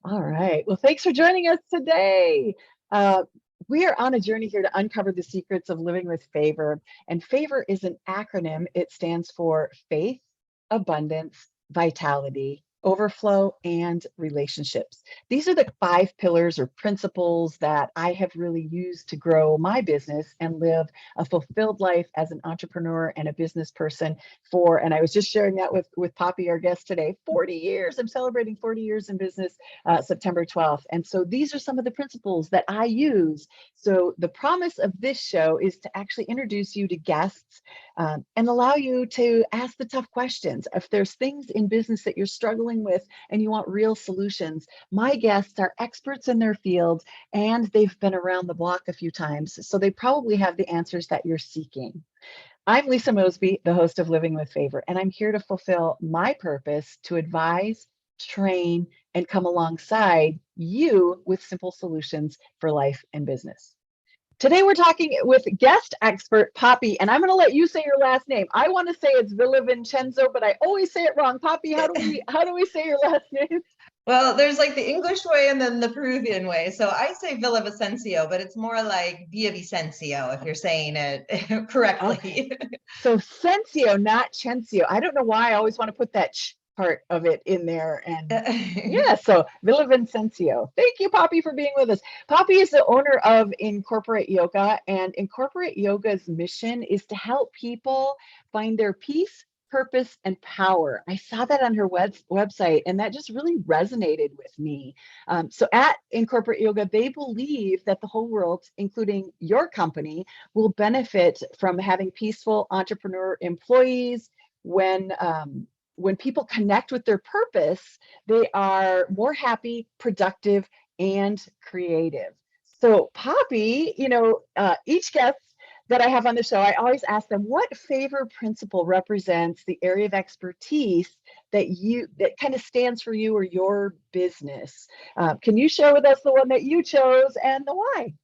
All right. Well, thanks for joining us today. Uh, we are on a journey here to uncover the secrets of living with favor. And favor is an acronym. It stands for faith, abundance, vitality, overflow, and relationships. These are the 5 pillars or principles that I have really used to grow my business and live a fulfilled life as an entrepreneur and a business person and I was just sharing that with Poppy, our guest today, 40 years. I'm celebrating 40 years in business September 12th. And so these are some of the principles that I use. So the promise of this show is to actually introduce you to guests and allow you to ask the tough questions. If there's things in business that you're struggling with and you want real solutions, my guests are experts in their field and they've been around the block a few times. So they probably have the answers that you're seeking. I'm Lisa Mosby, the host of Living with Favor, and I'm here to fulfill my purpose to advise, train, and come alongside you with simple solutions for life and business. Today, we're talking with guest expert Poppy, and I'm going to let you say your last name. I want to say it's Villavincenzo, but I always say it wrong. Poppy, how do we say your last name? Well, there's like the English way and then the Peruvian way. So I say Villavicencio, but it's more like Villavicencio if you're saying it correctly. Okay. So Cencio, not Cencio. I don't know why I always want to put that part of it in there. And yeah, so Villavicencio. Thank you, Poppy, for being with us. Poppy is the owner of Incorporate Yoga, and Incorporate Yoga's mission is to help people find their peace, purpose, and power. I saw that on her website, and that just really resonated with me. So at Incorporate Yoga, they believe that the whole world, including your company, will benefit from having peaceful entrepreneur employees. When people connect with their purpose, they are more happy, productive, and creative. So Poppy, each guest that I have on the show, I always ask them what favor principle represents the area of expertise that kind of stands for you or your business. Can you share with us the one that you chose and the why?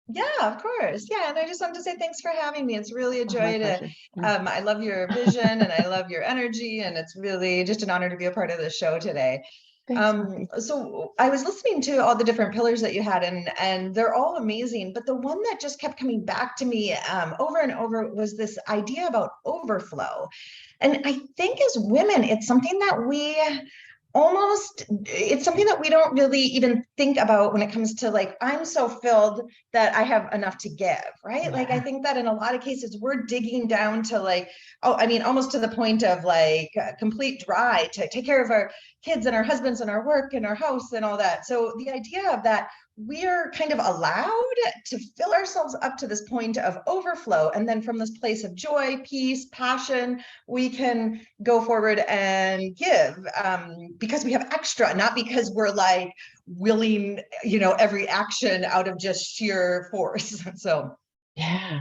Yeah, of course. Yeah. And I just wanted to say thanks for having me. It's really a joy to, Yeah. I love your vision and I love your energy. And it's really just an honor to be a part of the show today. Thanks, So I was listening to all the different pillars that you had, and they're all amazing. But the one that just kept coming back to me over and over was this idea about overflow. And I think as women, it's something that it's something that we don't really even think about when it comes to like, I'm so filled that I have enough to give, right? Yeah. Like, I think that in a lot of cases, we're digging down to like, almost to the point of like complete dry to take care of our kids and our husbands and our work and our house and all that. So the idea of that, we're kind of allowed to fill ourselves up to this point of overflow. And then from this place of joy, peace, passion, we can go forward and give because we have extra, not because we're like willing, every action out of just sheer force. So Yeah.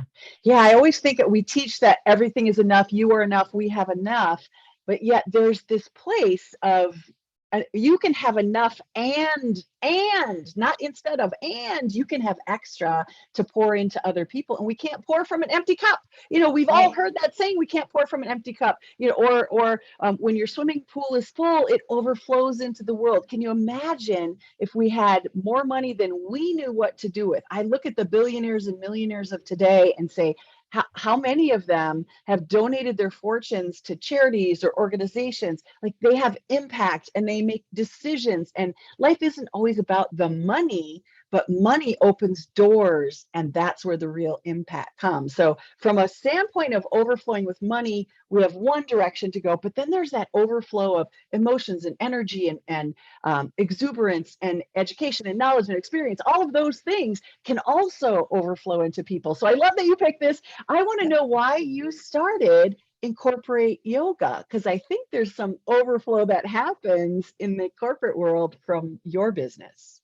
I always think that we teach that everything is enough, you are enough, we have enough, but yet there's this place of you can have enough and not instead of, and you can have extra to pour into other people, and we can't pour from an empty cup. We've all heard that saying, we can't pour from an empty cup. Or when your swimming pool is full, it overflows into the world. Can you imagine if we had more money than we knew what to do with? I look at the billionaires and millionaires of today and say, how many of them have donated their fortunes to charities or organizations? Like, they have impact and they make decisions, and life isn't always about the money, but money opens doors, and that's where the real impact comes. So from a standpoint of overflowing with money, we have one direction to go, but then there's that overflow of emotions and energy and exuberance and education and knowledge and experience. All of those things can also overflow into people. So I love that you picked this. I want to know why you started Incorporate Yoga, because I think there's some overflow that happens in the corporate world from your business.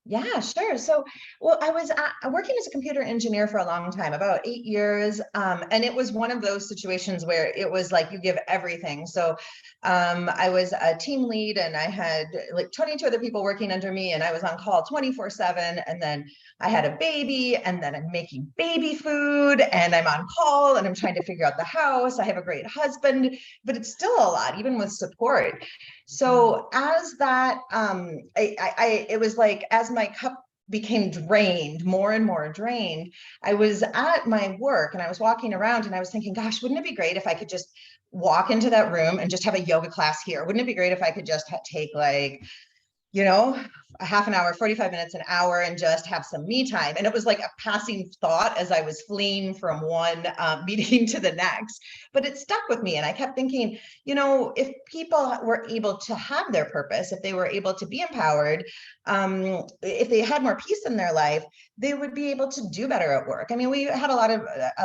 Yeah, sure. So, well, I was working as a computer engineer for a long time, about 8 years. And it was one of those situations where it was like you give everything. So I was a team lead and I had like 22 other people working under me, and I was on call 24/7. And then I had a baby, and then I'm making baby food, and I'm on call, and I'm trying to figure out the house. I have a great husband, but it's still a lot, even with support. So as that, it was like, as my cup became drained, more and more drained, I was at my work and I was walking around and I was thinking, gosh, wouldn't it be great if I could just walk into that room and just have a yoga class here? Wouldn't it be great if I could just take like, you know, a half an hour, 45 minutes, an hour, and just have some me time. And it was like a passing thought as I was fleeing from one meeting to the next, but it stuck with me. And I kept thinking, you know, if people were able to have their purpose, if they were able to be empowered, if they had more peace in their life, they would be able to do better at work. I mean, we had a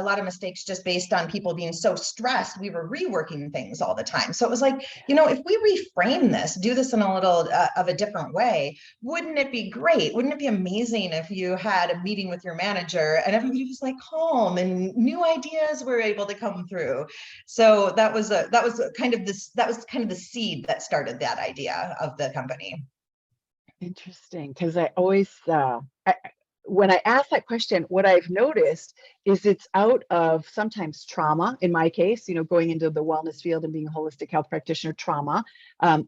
lot of mistakes just based on people being so stressed. We were reworking things all the time. So it was like, you know, if we reframe this, do this in a little of a different way, wouldn't it be great? Wouldn't it be amazing if you had a meeting with your manager and everybody was like calm and new ideas were able to come through? So that was kind of the seed that started that idea of the company. Interesting, because I always, when I ask that question, what I've noticed is it's out of sometimes trauma. In my case, going into the wellness field and being a holistic health practitioner, trauma,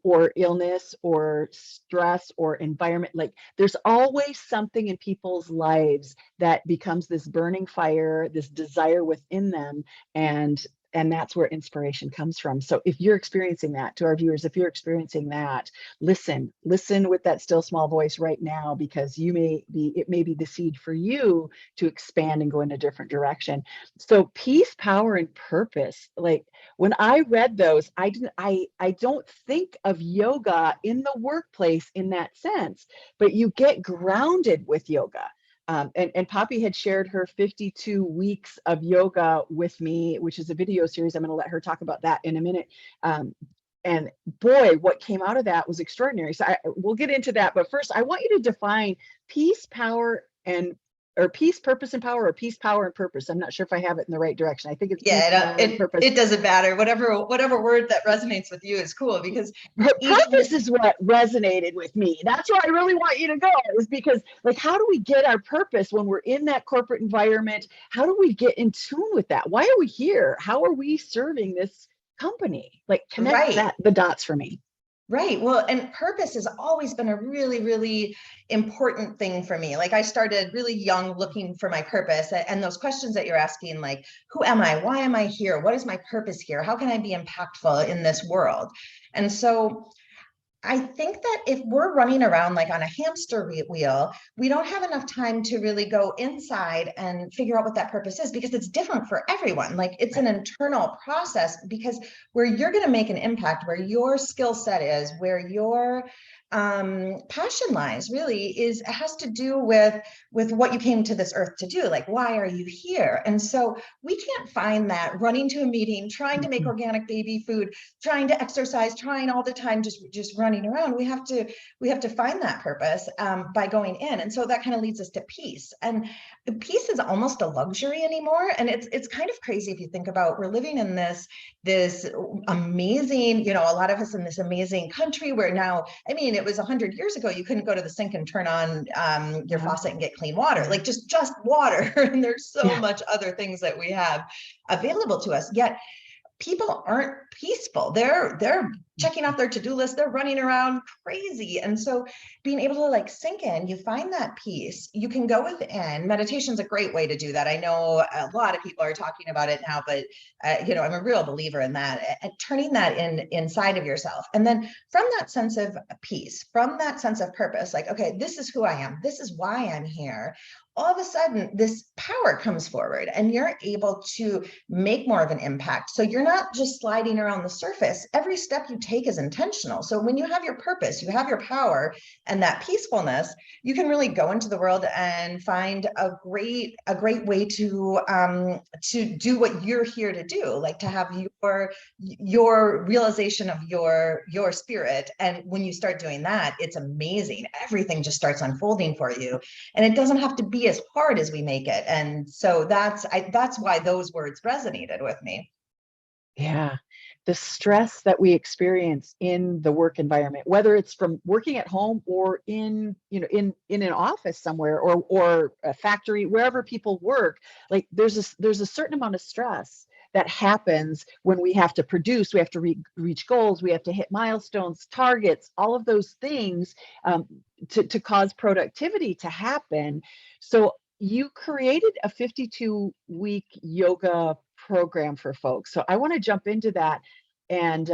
or illness, or stress, or environment. Like there's always something in people's lives that becomes this burning fire, this desire within them, and that's where inspiration comes from. So if you're experiencing that, to our viewers, if you're experiencing that, listen with that still small voice right now, because it may be the seed for you to expand and go in a different direction. So peace, power, and purpose. Like when I read those, I don't think of yoga in the workplace in that sense, but you get grounded with yoga. And Poppy had shared her 52 weeks of yoga with me, which is a video series. I'm going to let her talk about that in a minute. And boy, what came out of that was extraordinary. So we'll get into that. But first, I want you to define peace, power, or peace, purpose, and power, or peace, power, and purpose. I'm not sure if I have it in the right direction. I think it's peace, power, and purpose. It doesn't matter. Whatever word that resonates with you is cool, because purpose is what resonated with me. That's where I really want you to go, is because, like, how do we get our purpose when we're in that corporate environment? How do we get in tune with that? Why are we here? How are we serving this company? Like, connect the dots for me. Right. Well, and purpose has always been a really, really important thing for me. Like I started really young looking for my purpose, and those questions that you're asking, like, who am I? Why am I here? What is my purpose here? How can I be impactful in this world? And so I think that if we're running around like on a hamster wheel, we don't have enough time to really go inside and figure out what that purpose is, because it's different for everyone. Like it's an internal process, because where you're going to make an impact, where your skill set is, where your passion lies, really has to do with what you came to this earth to do. Like, why are you here? And so we can't find that running to a meeting, trying to make organic baby food, trying to exercise, trying all the time, just running around. We have to find that purpose by going in. And so that kind of leads us to peace. And peace is almost a luxury anymore. And it's kind of crazy if you think about, we're living in this amazing, a lot of us in this amazing country where now, I mean, it was 100 years ago, you couldn't go to the sink and turn on your faucet and get clean water, like just water. And there's so much other things that we have available to us, yet people aren't peaceful. They're checking off their to-do list. They're running around crazy. And so being able to like sink in, you find that peace, you can go within. Meditation's a great way to do that. I know a lot of people are talking about it now, but I'm a real believer in that, and turning that inside of yourself. And then from that sense of peace, from that sense of purpose, like, okay, this is who I am. This is why I'm here. All of a sudden, this power comes forward and you're able to make more of an impact. So you're not just sliding around the surface. Every step you take is intentional. So when you have your purpose, you have your power and that peacefulness, you can really go into the world and find a great way to do what you're here to do, like to have your realization of your spirit. And when you start doing that, it's amazing. Everything just starts unfolding for you. And it doesn't have to be as hard as we make it. And so that's why those words resonated with me. Yeah. The stress that we experience in the work environment, whether it's from working at home or in an office somewhere, or a factory, wherever people work, like there's a certain amount of stress that happens when we have to produce, we have to reach goals, we have to hit milestones, targets, all of those things, to cause productivity to happen. So you created a 52-week yoga program for folks. So I want to jump into that, and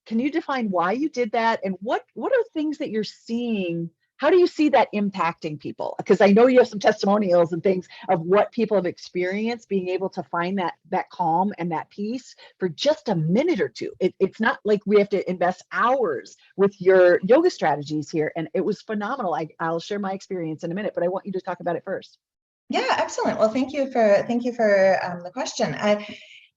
can you define why you did that, and what are things that you're seeing? How do you see that impacting people? Because I know you have some testimonials and things of what people have experienced being able to find that calm and that peace for just a minute or two. It's not like we have to invest hours with your yoga strategies here. And it was phenomenal. I'll share my experience in a minute, but I want you to talk about it first. Yeah, excellent. Well, thank you for the question.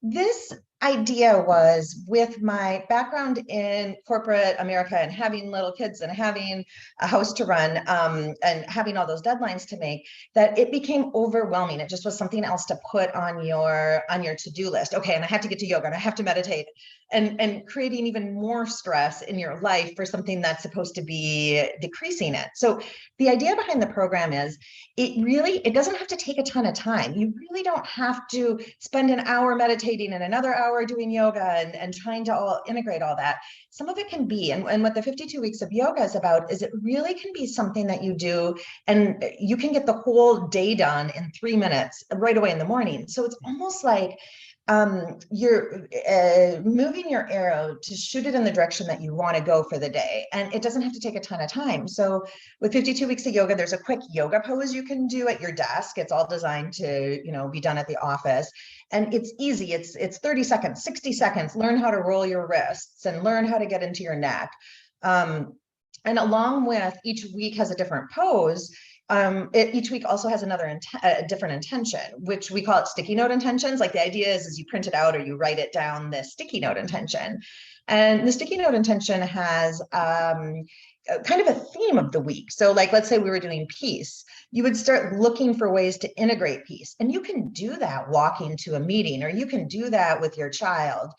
This idea was with my background in corporate America and having little kids and having a house to run, and having all those deadlines to make, that it became overwhelming. It just was something else to put on your to-do list. Okay, and I have to get to yoga and I have to meditate, and creating even more stress in your life for something that's supposed to be decreasing it. So the idea behind the program is it doesn't have to take a ton of time. You really don't have to spend an hour meditating and another hour doing yoga and trying to all integrate all that. Some of it can be, and what the 52 weeks of yoga is about, is it really can be something that you do and you can get the whole day done in 3 minutes right away in the morning. So it's almost like you're moving your arrow to shoot it in the direction that you want to go for the day. And it doesn't have to take a ton of time. So with 52 weeks of yoga, there's a quick yoga pose you can do at your desk. It's all designed to, be done at the office. And it's easy. It's 30 seconds, 60 seconds. Learn how to roll your wrists and learn how to get into your neck. And along with each week has a different pose. Each week also has a different intention, which we call it sticky note intentions. Like the idea is you print it out or you write it down, the sticky note intention. And the sticky note intention has kind of a theme of the week. So like, let's say we were doing peace, you would start looking for ways to integrate peace. And you can do that walking to a meeting, or you can do that with your child.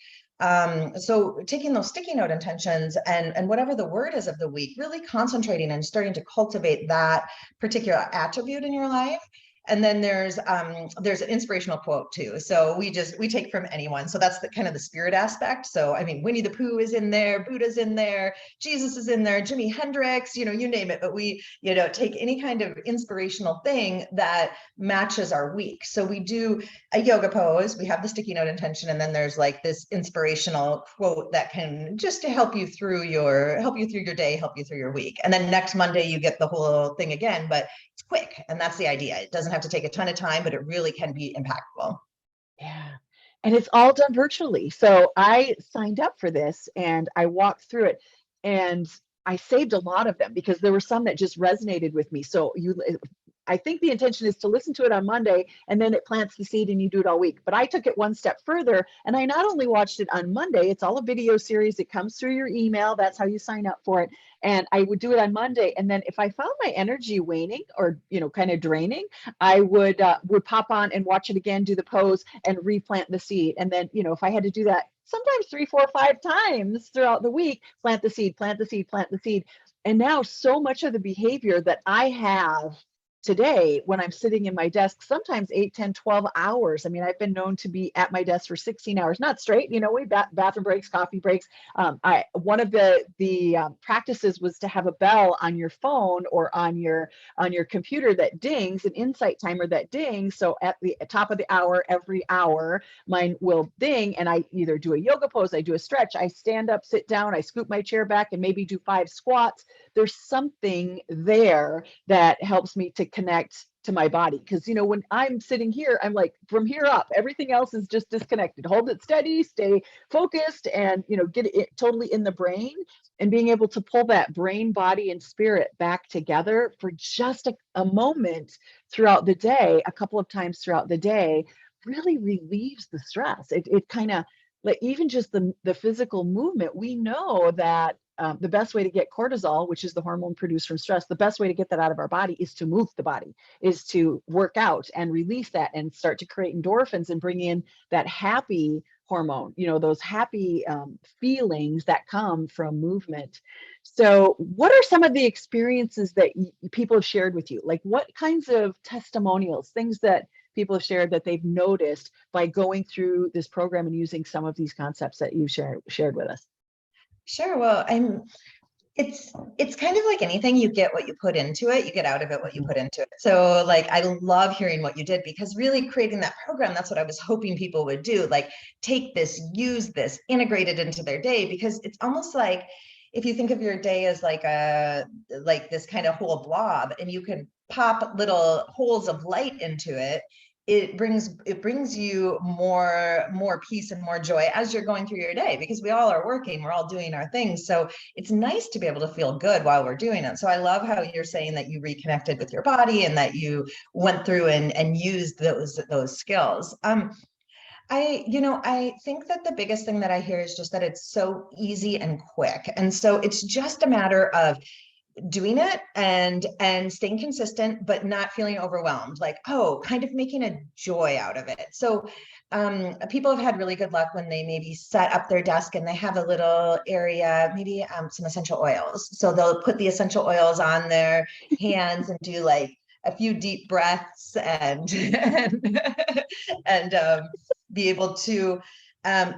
So taking those sticky note intentions and whatever the word is of the week, really concentrating and starting to cultivate that particular attribute in your life. And then there's an inspirational quote too. So we take from anyone. So that's the kind of the spirit aspect. So, I mean, Winnie the Pooh is in there, Buddha's in there, Jesus is in there, Jimi Hendrix, you name it. But we, take any kind of inspirational thing that matches our week. So we do a yoga pose, we have the sticky note intention, and then there's like this inspirational quote that can just to help you through your day, help you through your week. And then next Monday you get the whole thing again, but it's quick. And that's the idea. It doesn't have to take a ton of time, but it really can be impactful. Yeah. And it's all done virtually. So I signed up for this and I walked through it, and I saved a lot of them because there were some that just resonated with me. So I think the intention is to listen to it on Monday, and then it plants the seed and you do it all week. But I took it one step further, and I not only watched it on Monday, it's all a video series. It comes through your email. That's how you sign up for it. And I would do it on Monday. And then if I found my energy waning or, kind of draining, I would pop on and watch it again, do the pose and replant the seed. And then, if I had to do that sometimes 3, 4, 5 times throughout the week, plant the seed, plant the seed, plant the seed. And now so much of the behavior that I have today when I'm sitting in my desk, sometimes 8, 10, 12 hours. I mean, I've been known to be at my desk for 16 hours, not straight, we bathroom breaks, coffee breaks. One of the practices was to have a bell on your phone or on your computer that dings, an insight timer that dings. So at the top of the hour, every hour, mine will ding, and I either do a yoga pose, I do a stretch, I stand up, sit down, I scoop my chair back and maybe do 5 squats. There's something there that helps me to connect to my body. Because, when I'm sitting here, I'm like, from here up, everything else is just disconnected. Hold it steady, stay focused, and, get it totally in the brain, and being able to pull that brain, body, and spirit back together for just a moment throughout the day, a couple of times throughout the day, really relieves the stress. It kind of, like, even just the physical movement, we know that the best way to get cortisol, which is the hormone produced from stress, the best way to get that out of our body is to move the body, is to work out and release that and start to create endorphins and bring in that happy hormone, those happy feelings that come from movement. So what are some of the experiences that people have shared with you? Like, what kinds of testimonials, things that people have shared that they've noticed by going through this program and using some of these concepts that you shared with us? Sure. Well, it's kind of like anything. You get what you put into it, you get out of it what you Mhm. put into it. So like I love hearing what you did, because really creating that program, that's what I was hoping people would do. Like take this, use this, integrate it into their day, because it's almost like if you think of your day as like this kind of whole blob, and you can pop little holes of light into it, it brings you more peace and more joy as you're going through your day, because we all are working, we're all doing our things. So it's nice to be able to feel good while we're doing it. So I love how you're saying that you reconnected with your body and that you went through and used those skills. I think that the biggest thing that I hear is just that it's so easy and quick. And so it's just a matter of doing it and staying consistent, but not feeling overwhelmed, like, oh, kind of making a joy out of it. So people have had really good luck when they maybe set up their desk and they have a little area, maybe some essential oils. So they'll put the essential oils on their hands and do like a few deep breaths and be able to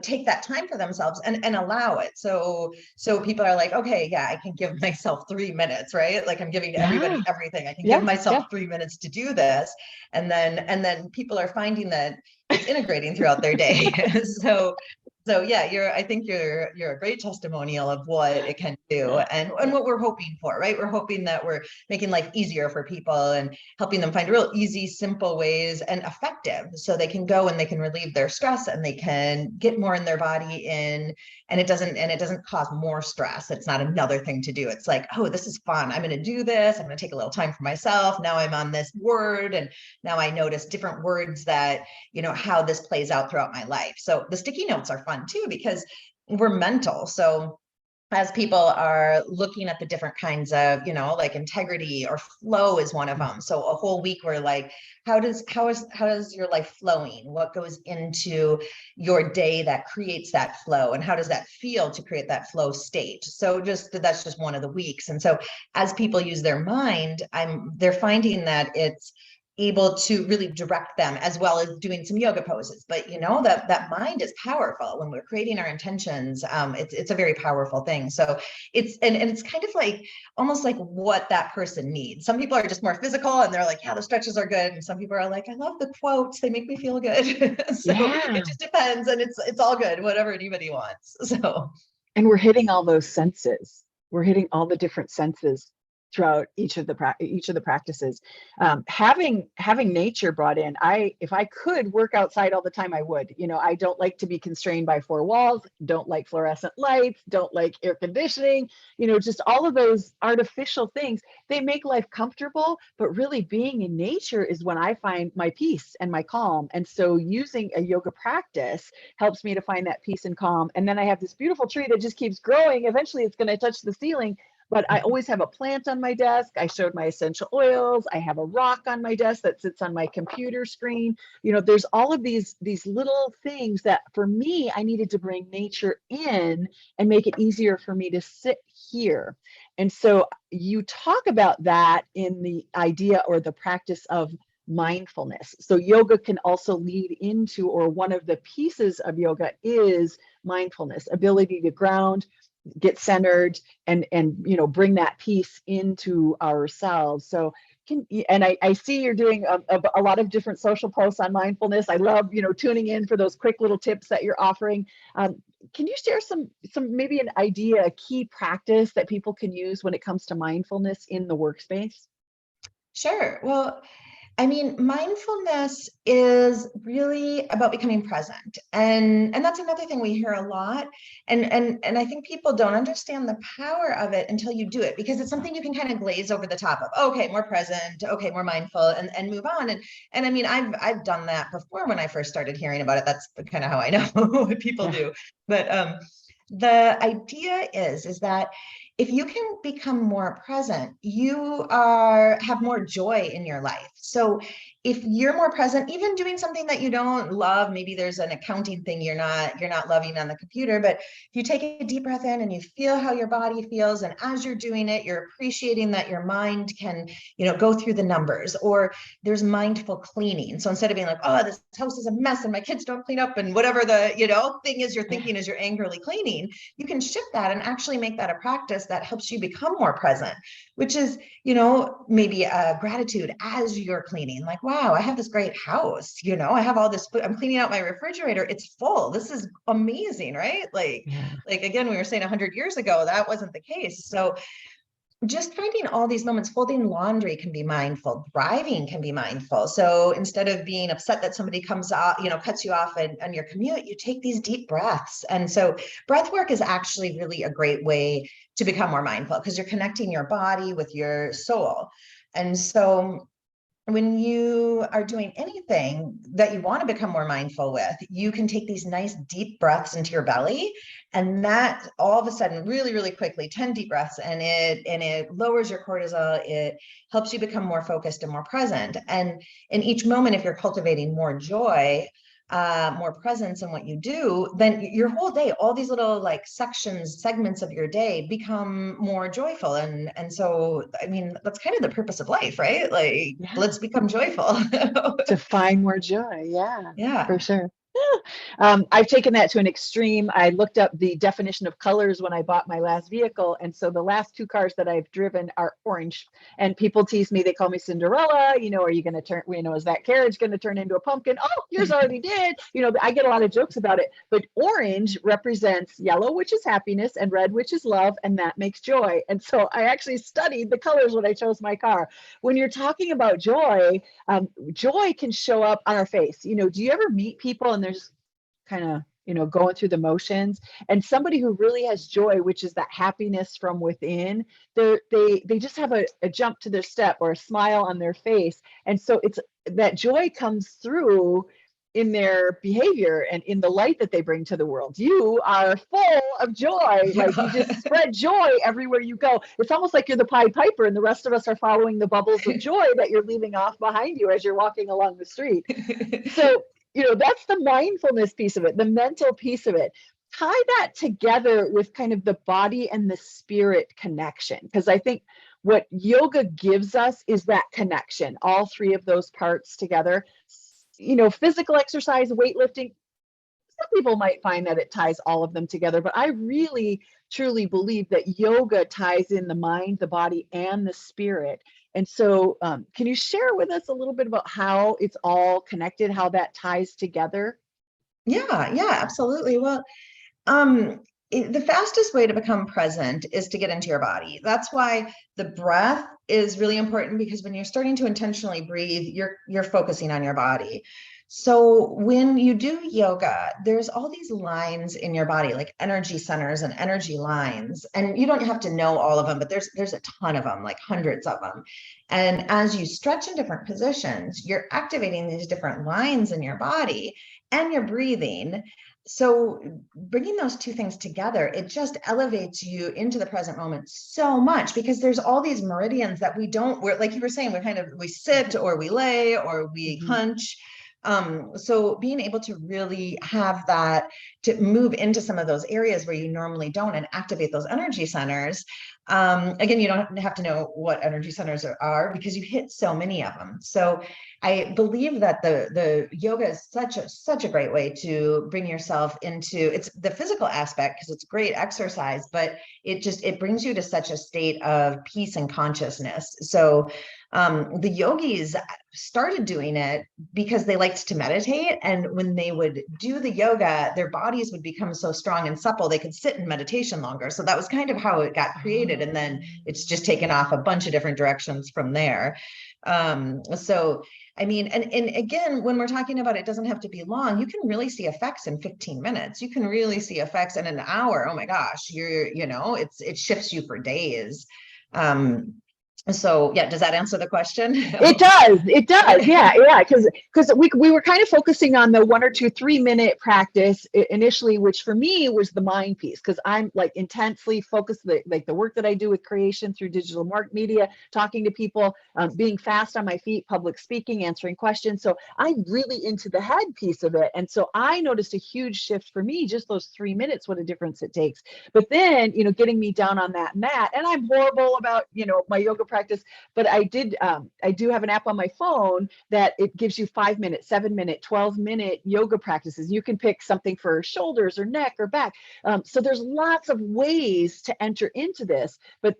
take that time for themselves and allow it. So people are like, okay, yeah, I can give myself 3 minutes, right? Like I'm giving everybody Yeah, everything. I can give yeah, myself yeah. 3 minutes to do this. And then people are finding that it's integrating throughout their day. So yeah, I think you're a great testimonial of what it can do and what we're hoping for, right? We're hoping that we're making life easier for people and helping them find real easy, simple ways and effective, so they can go and they can relieve their stress and they can get more in their body and it doesn't cause more stress. It's not another thing to do. It's like, oh, this is fun. I'm going to do this. I'm going to take a little time for myself. Now I'm on this word, and now I notice different words that, how this plays out throughout my life. So the sticky notes are fun too, because we're mental. So as people are looking at the different kinds of, like integrity or flow is one of them. So a whole week we're like, how is your life flowing? What goes into your day that creates that flow? And how does that feel to create that flow state? So that's just one of the weeks. And so as people use their mind, they're finding that it's able to really direct them, as well as doing some yoga poses. But that mind is powerful when we're creating our intentions. It's a very powerful thing. So it's kind of like almost like what that person needs. Some people are just more physical and they're like, yeah, the stretches are good. And some people are like, I love the quotes, they make me feel good. So Yeah. it just depends, and it's all good, whatever anybody wants. So And we're hitting all those senses. We're hitting all the different senses throughout each of the practices. Having nature brought in, if I could work outside all the time, I would. I don't like to be constrained by four walls. Don't like fluorescent lights. Don't like air conditioning. Just all of those artificial things. They make life comfortable, but really being in nature is when I find my peace and my calm. And so using a yoga practice helps me to find that peace and calm. And then I have this beautiful tree that just keeps growing. Eventually it's going to touch the ceiling, but I always have a plant on my desk. I showed my essential oils. I have a rock on my desk that sits on my computer screen. There's all of these little things that for me, I needed to bring nature in and make it easier for me to sit here. And so you talk about that in the idea or the practice of mindfulness. So yoga can also lead into, or one of the pieces of yoga is mindfulness, ability to ground, get centered, and bring that peace into ourselves. So I see you're doing a lot of different social posts on mindfulness. I love tuning in for those quick little tips that you're offering. Can you share some maybe an idea, a key practice that people can use when it comes to mindfulness in the workspace? sure. Well, I mean, mindfulness is really about becoming present. And that's another thing we hear a lot. And I think people don't understand the power of it until you do it, because it's something you can kind of glaze over the top of. Okay, more present, okay, more mindful, and move on. And I mean, I've done that before when I first started hearing about it. That's kind of how I know what people Yeah. do. But the idea is that if you can become more present, you have more joy in your life. So if you're more present, even doing something that you don't love, maybe there's an accounting thing you're not loving on the computer, but if you take a deep breath in and you feel how your body feels, and as you're doing it, you're appreciating that your mind can, go through the numbers, or there's mindful cleaning. So instead of being like, oh, this house is a mess and my kids don't clean up, and whatever the, thing is you're thinking as you're angrily cleaning, you can shift that and actually make that a practice that helps you become more present, which is, maybe a gratitude as you're cleaning, like, wow, I have this great house, I have all this food, I'm cleaning out my refrigerator, it's full, this is amazing, right? Yeah. Like again, we were saying 100 years ago, that wasn't the case. So just finding all these moments, folding laundry can be mindful, driving can be mindful. So instead of being upset that somebody comes out, cuts you off on your commute, you take these deep breaths. And so breath work is actually really a great way to become more mindful, because you're connecting your body with your soul. And so when you are doing anything that you want to become more mindful with, you can take these nice deep breaths into your belly, and that all of a sudden, really, really quickly, 10 deep breaths, and it lowers your cortisol. It helps you become more focused and more present. And in each moment, if you're cultivating more joy, more presence in what you do, then your whole day, all these little like segments of your day become more joyful. And so, I mean, that's kind of the purpose of life, right? Like, Yeah. let's become joyful. To find more joy. Yeah, for Yeah. sure. I've taken that to an extreme. I looked up the definition of colors when I bought my last vehicle. And so the last two cars that I've driven are orange. And people tease me, they call me Cinderella. Are you going to turn, is that carriage going to turn into a pumpkin? Oh, yours already did. I get a lot of jokes about it. But orange represents yellow, which is happiness, and red, which is love. And that makes joy. And so I actually studied the colors when I chose my car. When you're talking about joy, joy can show up on our face. Do you ever meet people and there's kind of, going through the motions, and somebody who really has joy, which is that happiness from within, they just have a jump to their step or a smile on their face. And so it's that joy comes through in their behavior and in the light that they bring to the world. You are full of joy. Like, you just spread joy everywhere you go. It's almost like you're the Pied Piper and the rest of us are following the bubbles of joy that you're leaving off behind you as you're walking along the street. So, that's the mindfulness piece of it, the mental piece of it. Tie that together with kind of the body and the spirit connection, because I think what yoga gives us is that connection, all three of those parts together. Physical exercise, weightlifting, some people might find that it ties all of them together, but I really truly believe that yoga ties in the mind, the body, and the spirit. And so, can you share with us a little bit about how it's all connected, how that ties together? Yeah, absolutely. Well, the fastest way to become present is to get into your body. That's why the breath is really important, because when you're starting to intentionally breathe, you're focusing on your body. So when you do yoga, there's all these lines in your body, like energy centers and energy lines. And you don't have to know all of them, but there's a ton of them, like hundreds of them. And as you stretch in different positions, you're activating these different lines in your body, and you're breathing. So bringing those two things together, it just elevates you into the present moment so much, because there's all these meridians that we're, like you were saying, we sit or we lay or we hunch. So being able to really have that, to move into some of those areas where you normally don't and activate those energy centers. Again, you don't have to know what energy centers are because you hit so many of them. So I believe that the yoga is such a great way to bring yourself into, it's the physical aspect because it's great exercise, but it brings you to such a state of peace and consciousness. So the yogis started doing it because they liked to meditate, and when they would do the yoga, their bodies would become so strong and supple they could sit in meditation longer. So that was kind of how it got created, and then it's just taken off a bunch of different directions from there. So I mean, and again, when we're talking about it doesn't have to be long, you can really see effects in 15 minutes. You can really see effects in an hour. Oh my gosh, it shifts you for days. So yeah, does that answer the question? It does. It does. Yeah. Yeah. Because we were kind of focusing on the 1 or 2 3-minute practice initially, which for me was the mind piece, because I'm like intensely focused, like the work that I do with creation through digital media, talking to people, being fast on my feet, public speaking, answering questions. So I'm really into the head piece of it. And so I noticed a huge shift for me, just those 3 minutes, what a difference it takes. But then, getting me down on that mat, and I'm horrible about, my yoga practice, but I do have an app on my phone that it gives you 5 minute, 7 minute, 12-minute yoga practices. You can pick something for shoulders or neck or back. So there's lots of ways to enter into this, but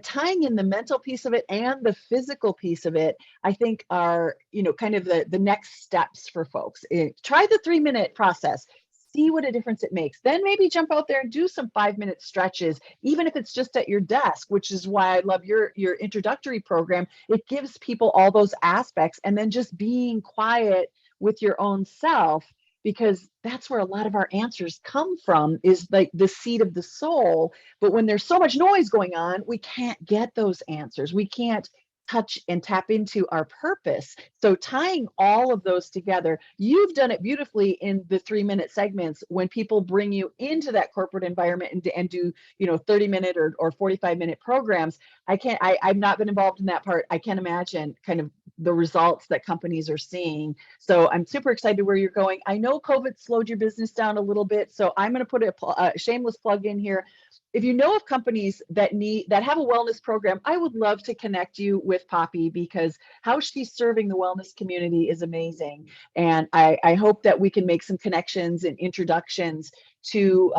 tying in the mental piece of it and the physical piece of it, I think are, kind of the next steps for folks. Try the 3-minute process. See what a difference it makes. Then maybe jump out there and do some 5-minute stretches, even if it's just at your desk, which is why I love your introductory program. It gives people all those aspects, and then just being quiet with your own self, because that's where a lot of our answers come from, is like the seat of the soul. But when there's so much noise going on, we can't get those answers. We can't touch and tap into our purpose. So tying all of those together, you've done it beautifully in the 3-minute segments when people bring you into that corporate environment and do 30-minute or 45-minute programs. I've not been involved in that part. I can't imagine kind of the results that companies are seeing. So I'm super excited where you're going. I know COVID slowed your business down a little bit, so I'm going to put a shameless plug in here. If you know of companies that have a wellness program, I would love to connect you with Poppy, because how she's serving the wellness community is amazing. And I hope that we can make some connections and introductions to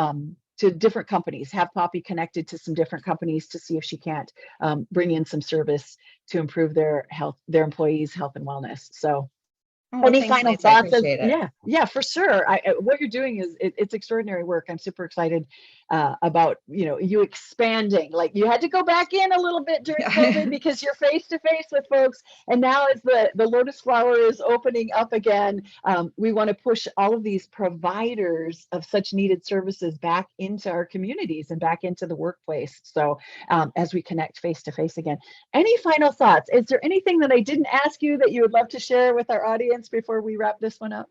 different companies, have Poppy connected to some different companies to see if she can't bring in some service to improve their employees' health and wellness. So Oh, well, any thanks, final Lisa. I thoughts? appreciate it. Yeah, for sure. What you're doing is it's extraordinary work. I'm super excited about you expanding. Like, you had to go back in a little bit during COVID because you're face to face with folks, and now as the Lotus Flower is opening up again, we want to push all of these providers of such needed services back into our communities and back into the workplace. So as we connect face to face again. Any final thoughts? Is there anything that I didn't ask you that you would love to share with our audience before we wrap this one up?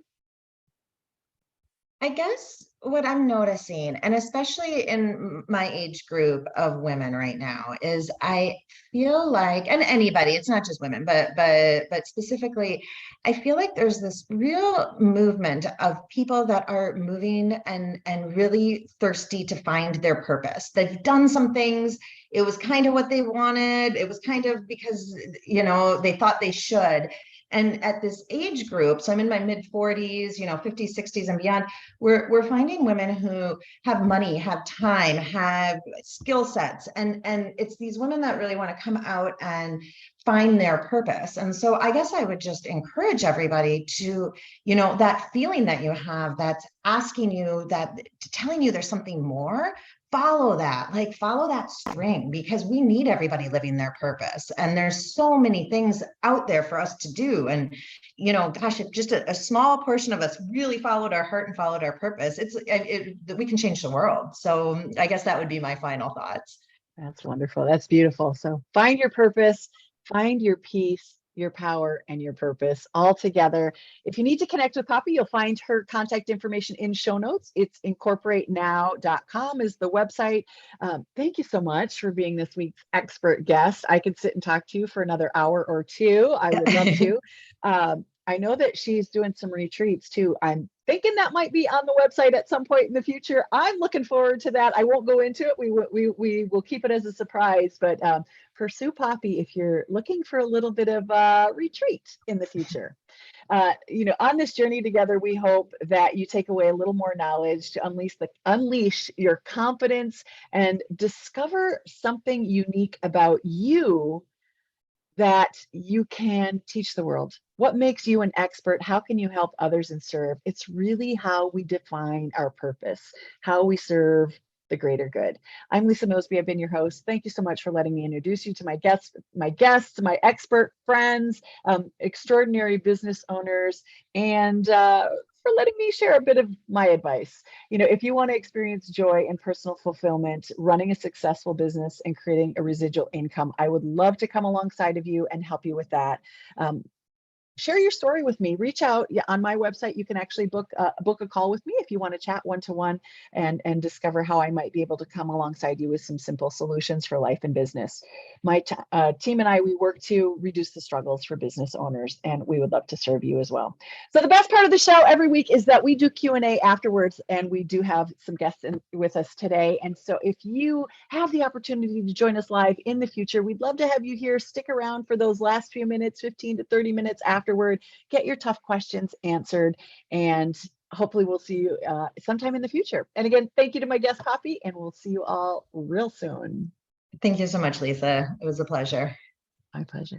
I guess what I'm noticing, and especially in my age group of women right now, is I feel like, and anybody, it's not just women, but specifically, I feel like there's this real movement of people that are moving and really thirsty to find their purpose. They've done some things. It was kind of what they wanted. It was kind of because, they thought they should. And at this age group, so I'm in my mid 40s, 50s, 60s and beyond, we're finding women who have money, have time, have skill sets, and it's these women that really want to come out and find their purpose. And so I guess I would just encourage everybody to, that feeling that you have that's asking you, that telling you there's something more, follow that string, because we need everybody living their purpose, and there's so many things out there for us to do. And gosh, if just a small portion of us really followed our heart and followed our purpose, we can change the world. So I guess that would be my final thoughts. That's wonderful. That's beautiful. So find your purpose, find your peace, your power, and your purpose all together. If you need to connect with Poppy, you'll find her contact information in show notes. It's incorporatenow.com is the website. Thank you so much for being this week's expert guest. I could sit and talk to you for another hour or two. I would love to. I know that she's doing some retreats too. I'm thinking that might be on the website at some point in the future. I'm looking forward to that. I won't go into it. We will keep it as a surprise, but pursue Poppy if you're looking for a little bit of a retreat in the future. On this journey together, we hope that you take away a little more knowledge to unleash your confidence and discover something unique about you that you can teach the world. What makes you an expert? How can you help others and serve? It's really how we define our purpose, how we serve the greater good. I'm Lisa Mosby. I've been your host. Thank you so much for letting me introduce you to my guests, my expert friends, extraordinary business owners, and for letting me share a bit of my advice. If you want to experience joy and personal fulfillment, running a successful business and creating a residual income, I would love to come alongside of you and help you with that. Share your story with me. Reach out. Yeah, on my website. You can actually book a call with me if you want to chat one-to-one and discover how I might be able to come alongside you with some simple solutions for life and business. My team and I, we work to reduce the struggles for business owners, and we would love to serve you as well. So the best part of the show every week is that we do Q&A afterwards, and we do have some guests with us today. And so if you have the opportunity to join us live in the future, we'd love to have you here. Stick around for those last few minutes, 15 to 30 minutes afterward. Get your tough questions answered, and hopefully we'll see you sometime in the future. And again, thank you to my guest, Poppy, and we'll see you all real soon. Thank you so much, Lisa. It was a pleasure. My pleasure.